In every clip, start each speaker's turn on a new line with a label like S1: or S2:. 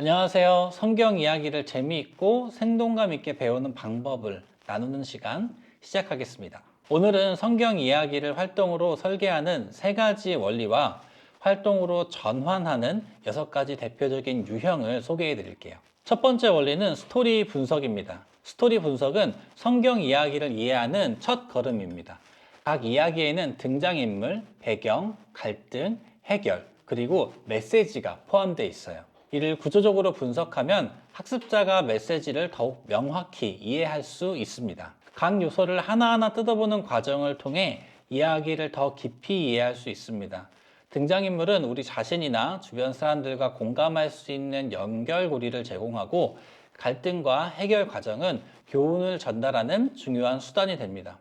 S1: 안녕하세요. 성경 이야기를 재미있고 생동감 있게 배우는 방법을 나누는 시간 시작하겠습니다. 오늘은 성경 이야기를 활동으로 설계하는 세 가지 원리와 활동으로 전환하는 6가지 대표적인 유형을 소개해 드릴게요. 첫 번째 원리는 스토리 분석입니다. 스토리 분석은 성경 이야기를 이해하는 첫 걸음입니다. 각 이야기에는 등장인물, 배경, 갈등, 해결, 그리고 메시지가 포함되어 있어요. 이를 구조적으로 분석하면 학습자가 메시지를 더욱 명확히 이해할 수 있습니다. 각 요소를 하나하나 뜯어보는 과정을 통해 이야기를 더 깊이 이해할 수 있습니다. 등장인물은 우리 자신이나 주변 사람들과 공감할 수 있는 연결고리를 제공하고, 갈등과 해결 과정은 교훈을 전달하는 중요한 수단이 됩니다.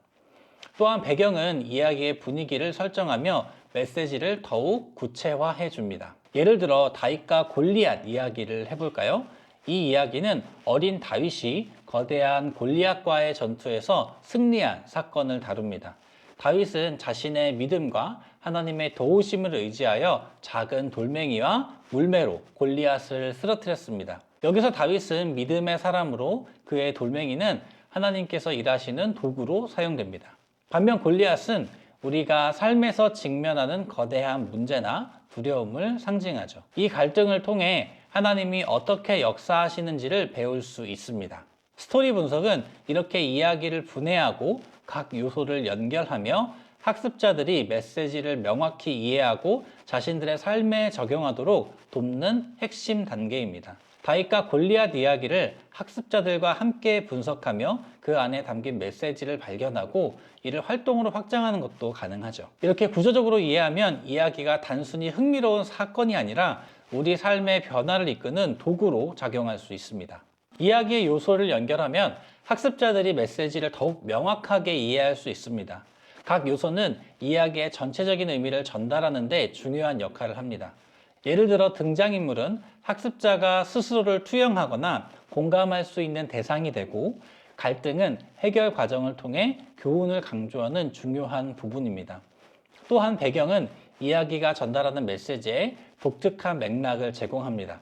S1: 또한 배경은 이야기의 분위기를 설정하며 메시지를 더욱 구체화해 줍니다. 예를 들어 다윗과 골리앗 이야기를 해볼까요? 이 이야기는 어린 다윗이 거대한 골리앗과의 전투에서 승리한 사건을 다룹니다. 다윗은 자신의 믿음과 하나님의 도우심을 의지하여 작은 돌멩이와 물매로 골리앗을 쓰러뜨렸습니다. 여기서 다윗은 믿음의 사람으로, 그의 돌멩이는 하나님께서 일하시는 도구로 사용됩니다. 반면 골리앗은 우리가 삶에서 직면하는 거대한 문제나 두려움을 상징하죠. 이 갈등을 통해 하나님이 어떻게 역사하시는지를 배울 수 있습니다. 스토리 분석은 이렇게 이야기를 분해하고 각 요소를 연결하며 학습자들이 메시지를 명확히 이해하고 자신들의 삶에 적용하도록 돕는 핵심 단계입니다. 다윗과 골리앗 이야기를 학습자들과 함께 분석하며 그 안에 담긴 메시지를 발견하고 이를 활동으로 확장하는 것도 가능하죠. 이렇게 구조적으로 이해하면 이야기가 단순히 흥미로운 사건이 아니라 우리 삶의 변화를 이끄는 도구로 작용할 수 있습니다. 이야기의 요소를 연결하면 학습자들이 메시지를 더욱 명확하게 이해할 수 있습니다. 각 요소는 이야기의 전체적인 의미를 전달하는 데 중요한 역할을 합니다. 예를 들어 등장인물은 학습자가 스스로를 투영하거나 공감할 수 있는 대상이 되고, 갈등은 해결 과정을 통해 교훈을 강조하는 중요한 부분입니다. 또한 배경은 이야기가 전달하는 메시지에 독특한 맥락을 제공합니다.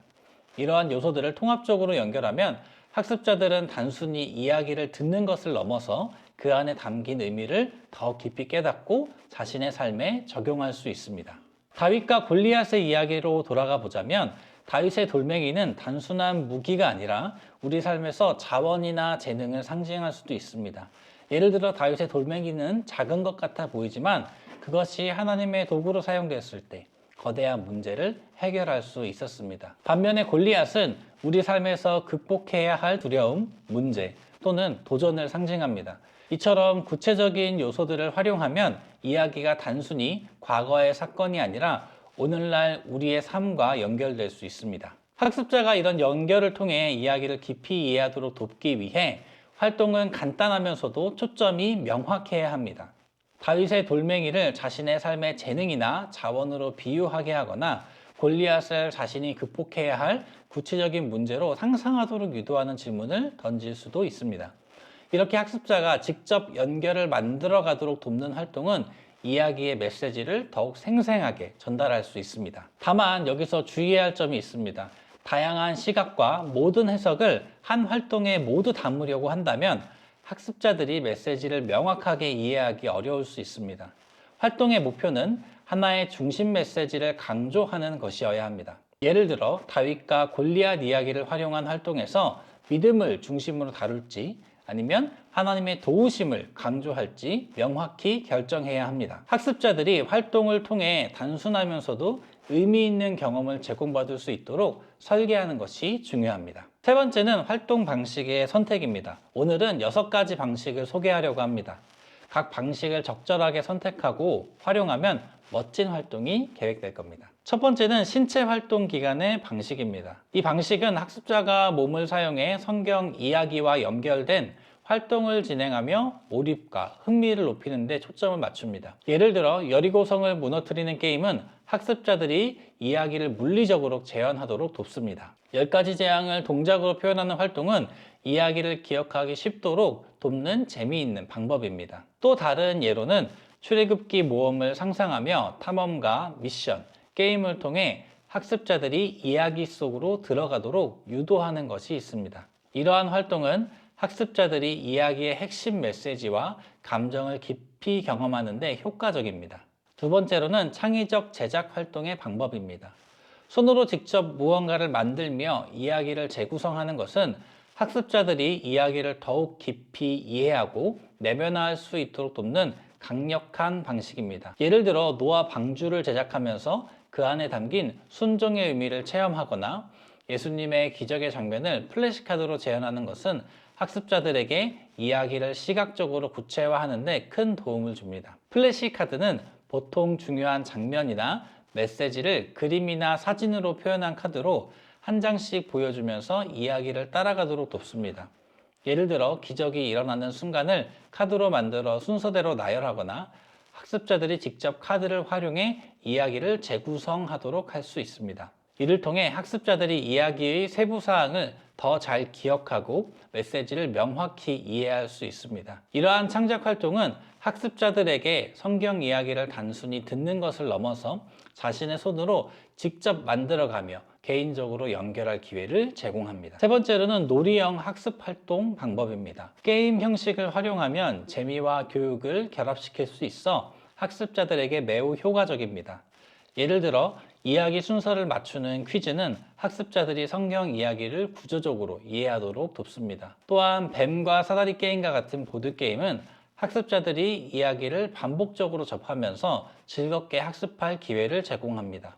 S1: 이러한 요소들을 통합적으로 연결하면 학습자들은 단순히 이야기를 듣는 것을 넘어서 그 안에 담긴 의미를 더 깊이 깨닫고 자신의 삶에 적용할 수 있습니다. 다윗과 골리앗의 이야기로 돌아가 보자면, 다윗의 돌멩이는 단순한 무기가 아니라 우리 삶에서 자원이나 재능을 상징할 수도 있습니다. 예를 들어 다윗의 돌멩이는 작은 것 같아 보이지만 그것이 하나님의 도구로 사용되었을 때 거대한 문제를 해결할 수 있었습니다. 반면에 골리앗은 우리 삶에서 극복해야 할 두려움, 문제 또는 도전을 상징합니다. 이처럼 구체적인 요소들을 활용하면 이야기가 단순히 과거의 사건이 아니라 오늘날 우리의 삶과 연결될 수 있습니다. 학습자가 이런 연결을 통해 이야기를 깊이 이해하도록 돕기 위해 활동은 간단하면서도 초점이 명확해야 합니다. 다윗의 돌멩이를 자신의 삶의 재능이나 자원으로 비유하게 하거나 골리앗을 자신이 극복해야 할 구체적인 문제로 상상하도록 유도하는 질문을 던질 수도 있습니다. 이렇게 학습자가 직접 연결을 만들어 가도록 돕는 활동은 이야기의 메시지를 더욱 생생하게 전달할 수 있습니다. 다만 여기서 주의해야 할 점이 있습니다. 다양한 시각과 모든 해석을 한 활동에 모두 담으려고 한다면 학습자들이 메시지를 명확하게 이해하기 어려울 수 있습니다. 활동의 목표는 하나의 중심 메시지를 강조하는 것이어야 합니다. 예를 들어 다윗과 골리앗 이야기를 활용한 활동에서 믿음을 중심으로 다룰지 아니면 하나님의 도우심을 강조할지 명확히 결정해야 합니다. 학습자들이 활동을 통해 단순하면서도 의미 있는 경험을 제공받을 수 있도록 설계하는 것이 중요합니다. 세 번째는 활동 방식의 선택입니다. 오늘은 6가지 방식을 소개하려고 합니다. 각 방식을 적절하게 선택하고 활용하면 멋진 활동이 계획될 겁니다. 첫 번째는 신체 활동 기간의 방식입니다. 이 방식은 학습자가 몸을 사용해 성경 이야기와 연결된 활동을 진행하며 몰입과 흥미를 높이는 데 초점을 맞춥니다. 예를 들어 여리고성을 무너뜨리는 게임은 학습자들이 이야기를 물리적으로 재현하도록 돕습니다. 10가지 재앙을 동작으로 표현하는 활동은 이야기를 기억하기 쉽도록 돕는 재미있는 방법입니다. 또 다른 예로는 출애굽기 모험을 상상하며 탐험과 미션, 게임을 통해 학습자들이 이야기 속으로 들어가도록 유도하는 것이 있습니다. 이러한 활동은 학습자들이 이야기의 핵심 메시지와 감정을 깊이 경험하는 데 효과적입니다. 두 번째로는 창의적 제작 활동의 방법입니다. 손으로 직접 무언가를 만들며 이야기를 재구성하는 것은 학습자들이 이야기를 더욱 깊이 이해하고 내면화할 수 있도록 돕는 강력한 방식입니다. 예를 들어 노아 방주를 제작하면서 그 안에 담긴 순종의 의미를 체험하거나 예수님의 기적의 장면을 플래시카드로 재현하는 것은 학습자들에게 이야기를 시각적으로 구체화하는 데 큰 도움을 줍니다. 플래시카드는 보통 중요한 장면이나 메시지를 그림이나 사진으로 표현한 카드로 한 장씩 보여주면서 이야기를 따라가도록 돕습니다. 예를 들어 기적이 일어나는 순간을 카드로 만들어 순서대로 나열하거나 학습자들이 직접 카드를 활용해 이야기를 재구성하도록 할 수 있습니다. 이를 통해 학습자들이 이야기의 세부 사항을 더 잘 기억하고 메시지를 명확히 이해할 수 있습니다. 이러한 창작 활동은 학습자들에게 성경 이야기를 단순히 듣는 것을 넘어서 자신의 손으로 직접 만들어가며 개인적으로 연결할 기회를 제공합니다. 세 번째로는 놀이형 학습 활동 방법입니다. 게임 형식을 활용하면 재미와 교육을 결합시킬 수 있어 학습자들에게 매우 효과적입니다. 예를 들어 이야기 순서를 맞추는 퀴즈는 학습자들이 성경 이야기를 구조적으로 이해하도록 돕습니다. 또한 뱀과 사다리 게임과 같은 보드게임은 학습자들이 이야기를 반복적으로 접하면서 즐겁게 학습할 기회를 제공합니다.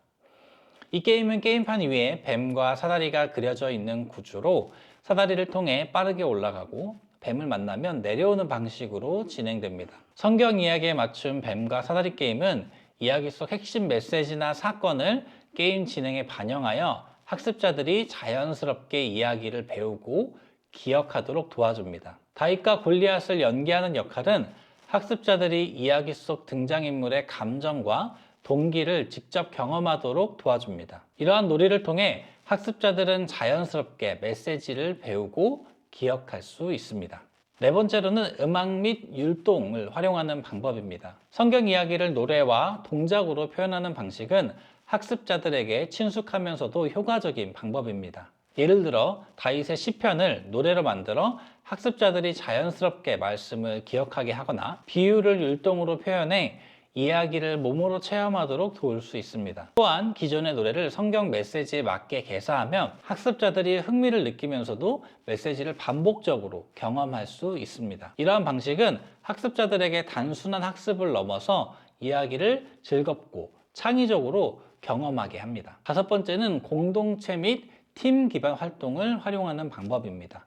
S1: 이 게임은 게임판 위에 뱀과 사다리가 그려져 있는 구조로 사다리를 통해 빠르게 올라가고 뱀을 만나면 내려오는 방식으로 진행됩니다. 성경 이야기에 맞춘 뱀과 사다리 게임은 이야기 속 핵심 메시지나 사건을 게임 진행에 반영하여 학습자들이 자연스럽게 이야기를 배우고 기억하도록 도와줍니다. 다윗과 골리앗을 연기하는 역할은 학습자들이 이야기 속 등장인물의 감정과 동기를 직접 경험하도록 도와줍니다. 이러한 놀이를 통해 학습자들은 자연스럽게 메시지를 배우고 기억할 수 있습니다. 네 번째로는 음악 및 율동을 활용하는 방법입니다. 성경 이야기를 노래와 동작으로 표현하는 방식은 학습자들에게 친숙하면서도 효과적인 방법입니다. 예를 들어 다윗의 시편을 노래로 만들어 학습자들이 자연스럽게 말씀을 기억하게 하거나 비유를 율동으로 표현해 이야기를 몸으로 체험하도록 도울 수 있습니다. 또한 기존의 노래를 성경 메시지에 맞게 개사하면 학습자들이 흥미를 느끼면서도 메시지를 반복적으로 경험할 수 있습니다. 이러한 방식은 학습자들에게 단순한 학습을 넘어서 이야기를 즐겁고 창의적으로 경험하게 합니다. 다섯 번째는 공동체 및 팀 기반 활동을 활용하는 방법입니다.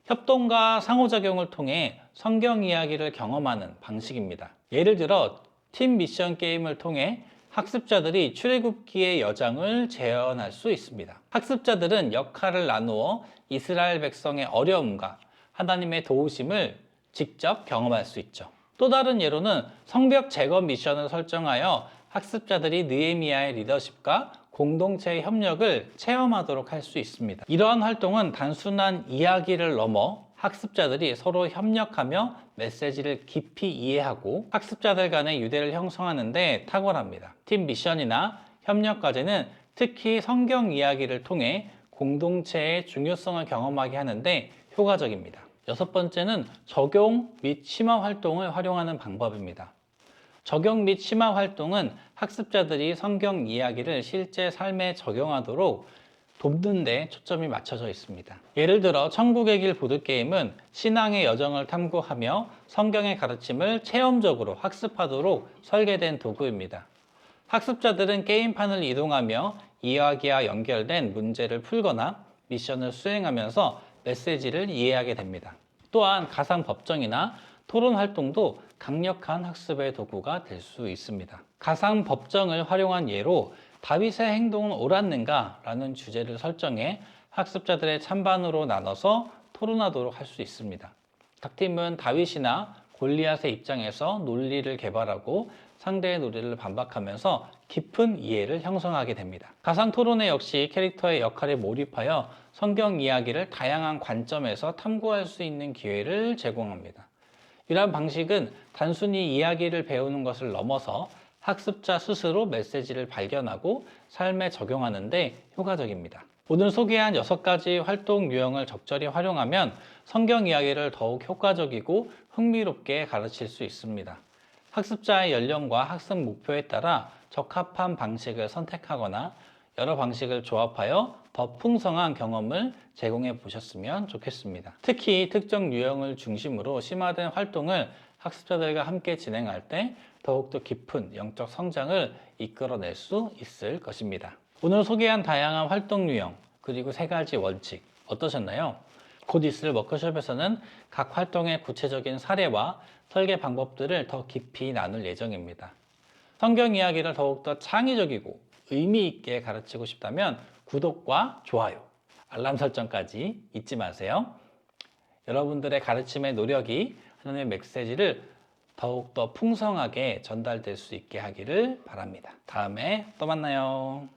S1: 협동과 상호작용을 통해 성경 이야기를 경험하는 방식입니다. 예를 들어 팀 미션 게임을 통해 학습자들이 출애굽기의 여정을 재현할 수 있습니다. 학습자들은 역할을 나누어 이스라엘 백성의 어려움과 하나님의 도우심을 직접 경험할 수 있죠. 또 다른 예로는 성벽 제거 미션을 설정하여 학습자들이 느헤미야의 리더십과 공동체의 협력을 체험하도록 할 수 있습니다. 이러한 활동은 단순한 이야기를 넘어 학습자들이 서로 협력하며 메시지를 깊이 이해하고 학습자들 간의 유대를 형성하는 데 탁월합니다. 팀 미션이나 협력 과제는 특히 성경 이야기를 통해 공동체의 중요성을 경험하게 하는데 효과적입니다. 여섯 번째는 적용 및 심화 활동을 활용하는 방법입니다. 적용 및 심화 활동은 학습자들이 성경 이야기를 실제 삶에 적용하도록 돕는 데 초점이 맞춰져 있습니다. 예를 들어 천국의 길 보드게임은 신앙의 여정을 탐구하며 성경의 가르침을 체험적으로 학습하도록 설계된 도구입니다. 학습자들은 게임판을 이동하며 이야기와 연결된 문제를 풀거나 미션을 수행하면서 메시지를 이해하게 됩니다. 또한 가상 법정이나 토론 활동도 강력한 학습의 도구가 될 수 있습니다. 가상 법정을 활용한 예로 다윗의 행동은 옳았는가? 라는 주제를 설정해 학습자들의 찬반으로 나눠서 토론하도록 할 수 있습니다. 각 팀은 다윗이나 골리앗의 입장에서 논리를 개발하고 상대의 논리를 반박하면서 깊은 이해를 형성하게 됩니다. 가상 토론회 역시 캐릭터의 역할에 몰입하여 성경 이야기를 다양한 관점에서 탐구할 수 있는 기회를 제공합니다. 이러한 방식은 단순히 이야기를 배우는 것을 넘어서 학습자 스스로 메시지를 발견하고 삶에 적용하는 데 효과적입니다. 오늘 소개한 6가지 활동 유형을 적절히 활용하면 성경 이야기를 더욱 효과적이고 흥미롭게 가르칠 수 있습니다. 학습자의 연령과 학습 목표에 따라 적합한 방식을 선택하거나 여러 방식을 조합하여 더 풍성한 경험을 제공해 보셨으면 좋겠습니다. 특히 특정 유형을 중심으로 심화된 활동을 학습자들과 함께 진행할 때 더욱더 깊은 영적 성장을 이끌어낼 수 있을 것입니다. 오늘 소개한 다양한 활동 유형 그리고 3가지 원칙 어떠셨나요? 곧 있을 워크숍에서는 각 활동의 구체적인 사례와 설계 방법들을 더 깊이 나눌 예정입니다. 성경 이야기를 더욱더 창의적이고 의미 있게 가르치고 싶다면 구독과 좋아요, 알람 설정까지 잊지 마세요. 여러분들의 가르침의 노력이 하나님의 메시지를 더욱더 풍성하게 전달될 수 있게 하기를 바랍니다. 다음에 또 만나요.